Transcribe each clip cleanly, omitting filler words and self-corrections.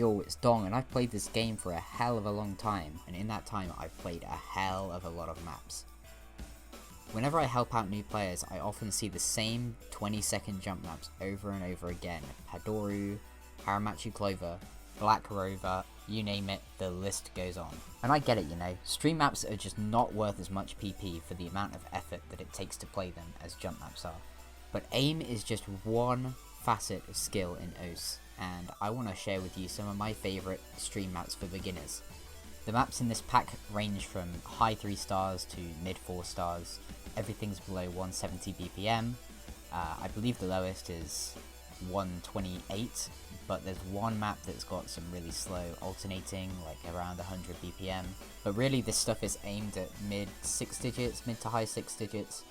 Yo, it's Dong, and I've played this game for a hell of a long time, and in that time I've played a hell of a lot of maps. Whenever I help out new players, I often see the same 20-second jump maps over and over again. Padoru, Haramachi Clover, Black Rover, you name it, the list goes on. And I get it, you know, stream maps are just not worth as much PP for the amount of effort that it takes to play them as jump maps are. But aim is just one facet of skill in OS, and I want to share with you some of my favourite stream maps for beginners. The maps in this pack range from high 3 stars to mid 4 stars. Everything's below 170 BPM. I believe the lowest is 128, but there's one map that's got some really slow alternating, like around 100 BPM. But really this stuff is aimed at mid 6 digits, mid to high 6 digits.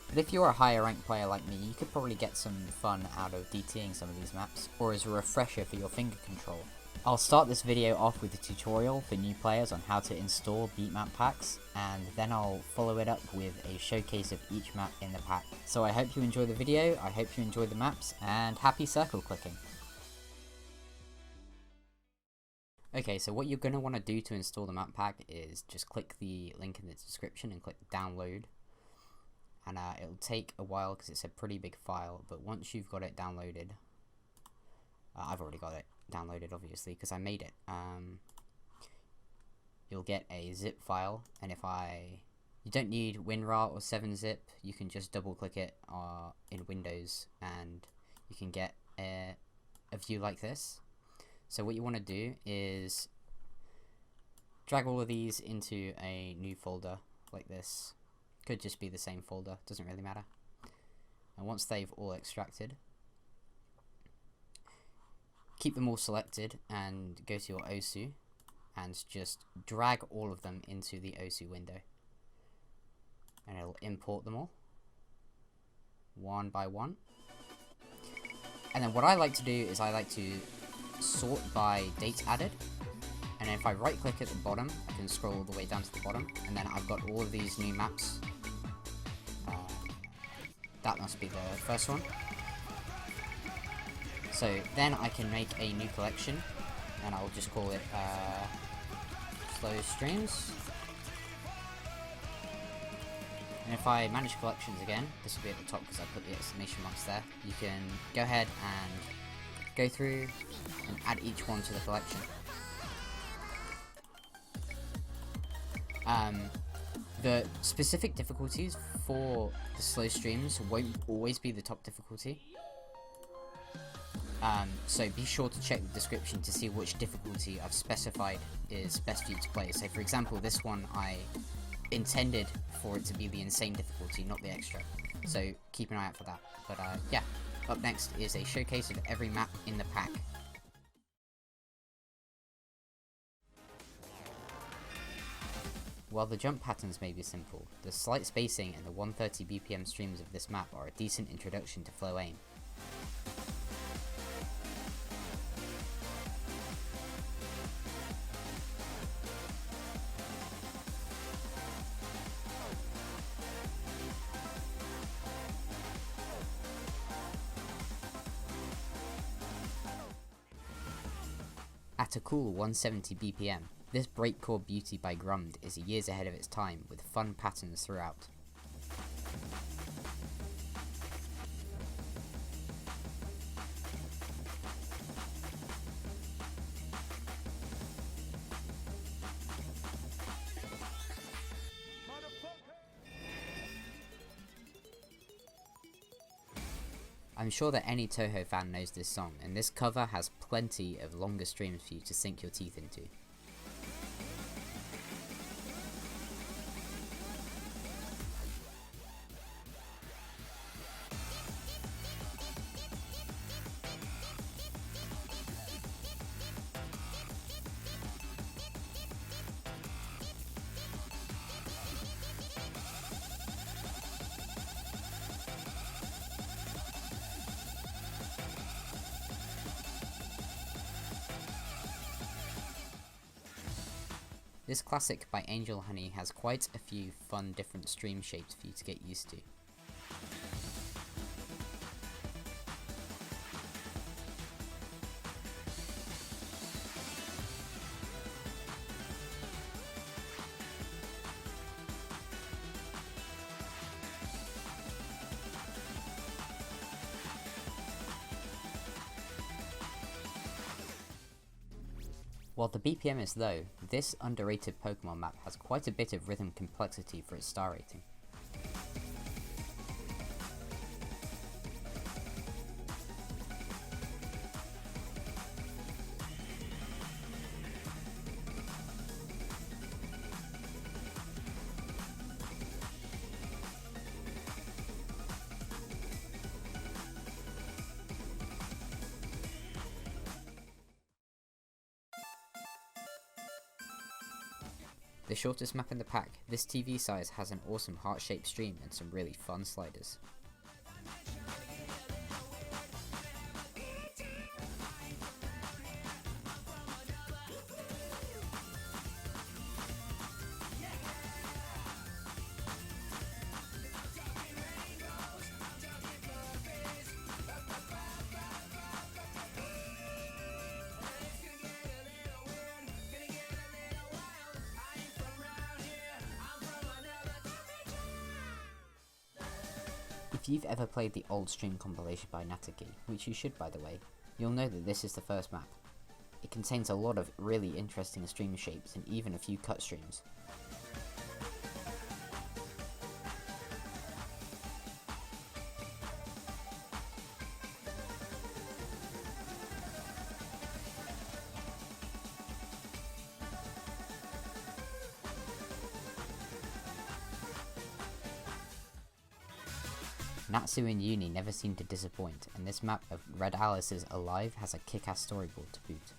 But if you're a higher ranked player like me, you could probably get some fun out of DTing some of these maps, or as a refresher for your finger control. I'll start this video off with a tutorial for new players on how to install beatmap packs, and then I'll follow it up with a showcase of each map in the pack. So I hope you enjoy the video, I hope you enjoy the maps, and happy circle clicking. Okay, so what you're going to want to do to install the map pack is just click the link in the description and click download. And it'll take a while because it's a pretty big file, but once you've got it downloaded, I've already got it downloaded obviously because I made it, you'll get a zip file, and you don't need WinRAR or 7-zip, you can just double click it in Windows and you can get a view like this. So what you want to do is drag all of these into a new folder like this. Could just be the same folder, doesn't really matter. And once they've all extracted, keep them all selected and go to your OSU and just drag all of them into the OSU window. And it'll import them all one by one. And then what I like to do is I like to sort by date added. And if I right click at the bottom, I can scroll all the way down to the bottom, and then I've got all of these new maps. That must be the first one. So then I can make a new collection, and I'll just call it Slow Streams. And if I manage collections again, this will be at the top because I put the exclamation marks there. You can go ahead and go through and add each one to the collection. The specific difficulties for the slow streams won't always be the top difficulty. So be sure to check the description to see which difficulty I've specified is best for you to play. So for example, this one I intended for it to be the insane difficulty, not the extra. So keep an eye out for that. But yeah, up next is a showcase of every map in the pack. While the jump patterns may be simple, the slight spacing and the 130 BPM streams of this map are a decent introduction to flow aim. At a cool 170 BPM, this breakcore beauty by Grummed is years ahead of its time, with fun patterns throughout. I'm sure that any Toho fan knows this song, and this cover has plenty of longer streams for you to sink your teeth into. This classic by Angel Honey has quite a few fun different stream shapes for you to get used to. While the BPM is low, this underrated Pokemon map has quite a bit of rhythm complexity for its star rating. The shortest map in the pack, this TV size has an awesome heart-shaped stream and some really fun sliders. If you've ever played the old stream compilation by Natsuki, which you should by the way, you'll know that this is the first map. It contains a lot of really interesting stream shapes and even a few cut streams. Natsu and Uni never seem to disappoint, and this map of Red Alice's Alive has a kick-ass storyboard to boot.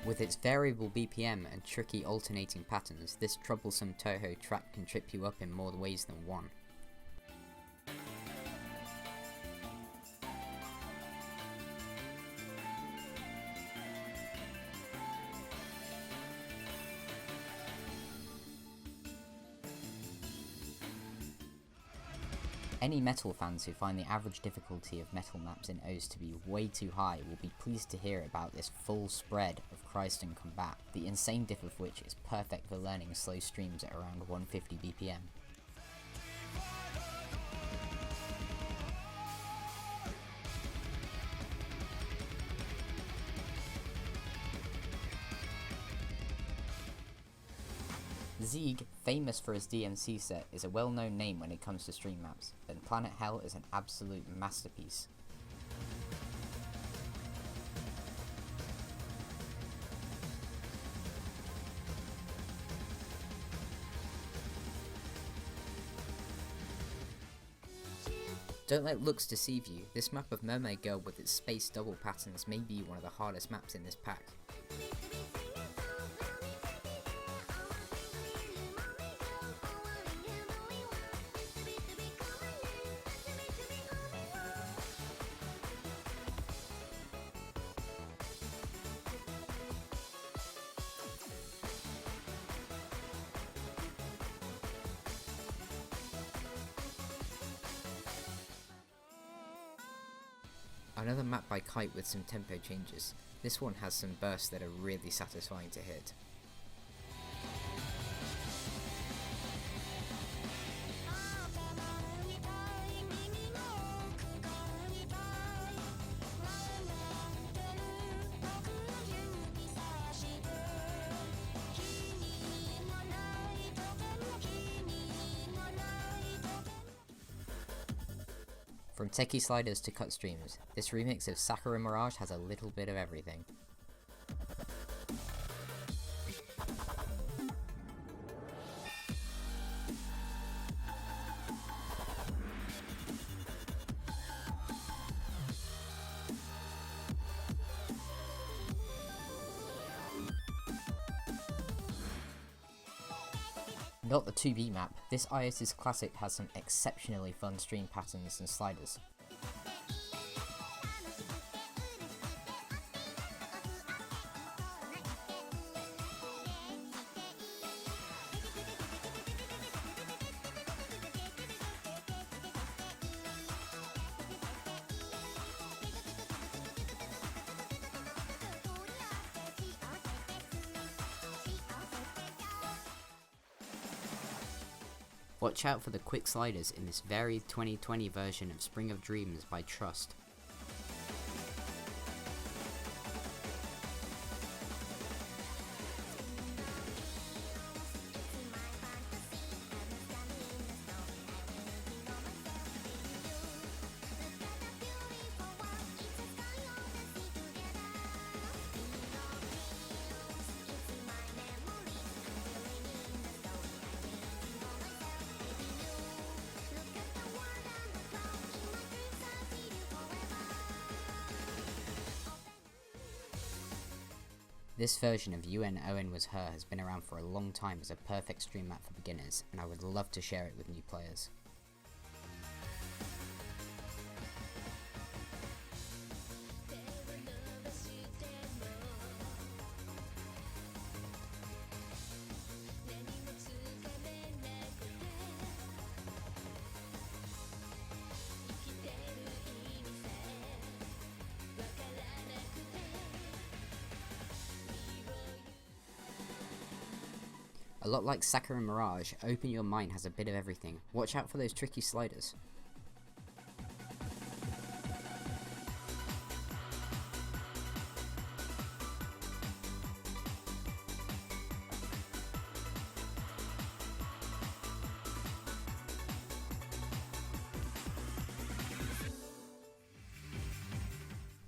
With its variable BPM and tricky alternating patterns, this troublesome Touhou track can trip you up in more ways than one. Any Metal fans who find the average difficulty of Metal maps in O's to be way too high will be pleased to hear about this full spread of Christ and Combat, the insane diff of which is perfect for learning slow streams at around 150 BPM. Zeeg, famous for his DMC set, is a well-known name when it comes to stream maps, and Planet Hell is an absolute masterpiece. Don't let looks deceive you, this map of Mermaid Girl with its space double patterns may be one of the hardest maps in this pack. Another map by Kite with some tempo changes. This one has some bursts that are really satisfying to hit. From techie sliders to cut streams, this remix of Sakura Mirage has a little bit of everything. Not the 2B map, this IS's classic has some exceptionally fun stream patterns and sliders. Watch out for the quick sliders in this varied 2020 version of Spring of Dreams by Trust. This version of UN Owen Was Her has been around for a long time as a perfect stream map for beginners, and I would love to share it with new players. A lot like Sakura Mirage, Open Your Mind has a bit of everything. Watch out for those tricky sliders.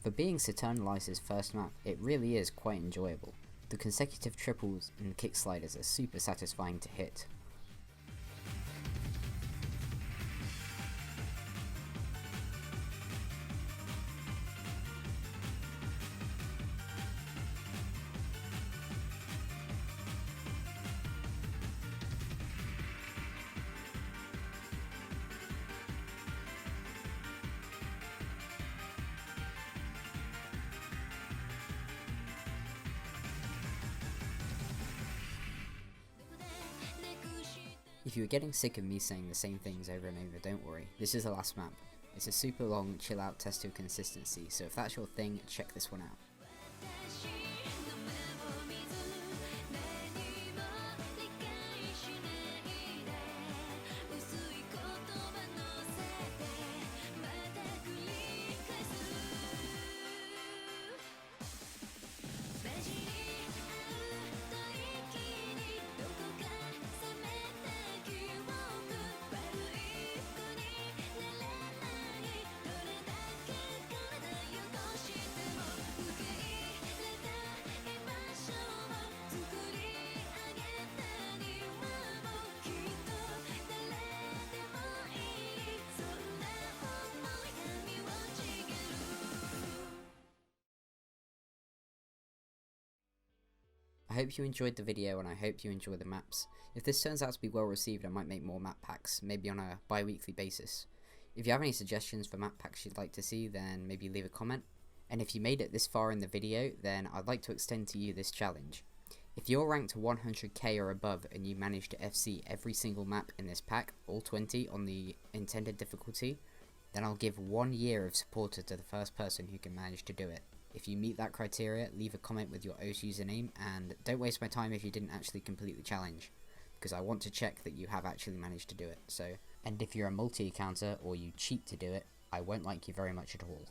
For being Saturnalize's first map, it really is quite enjoyable. The consecutive triples and kick sliders are super satisfying to hit. If you are getting sick of me saying the same things over and over, don't worry, this is the last map. It's a super long, chill out test of consistency, so if that's your thing, check this one out. I hope you enjoyed the video and I hope you enjoy the maps. If this turns out to be well received, I might make more map packs, maybe on a bi-weekly basis. If you have any suggestions for map packs you'd like to see, then maybe leave a comment. And if you made it this far in the video, then I'd like to extend to you this challenge. If you're ranked 100k or above and you manage to FC every single map in this pack, all 20 on the intended difficulty, then I'll give 1 year of supporter to the first person who can manage to do it. If you meet that criteria, leave a comment with your OS username, and don't waste my time if you didn't actually complete the challenge, because I want to check that you have actually managed to do it. And if you're a multi-accounter or you cheat to do it, I won't like you very much at all.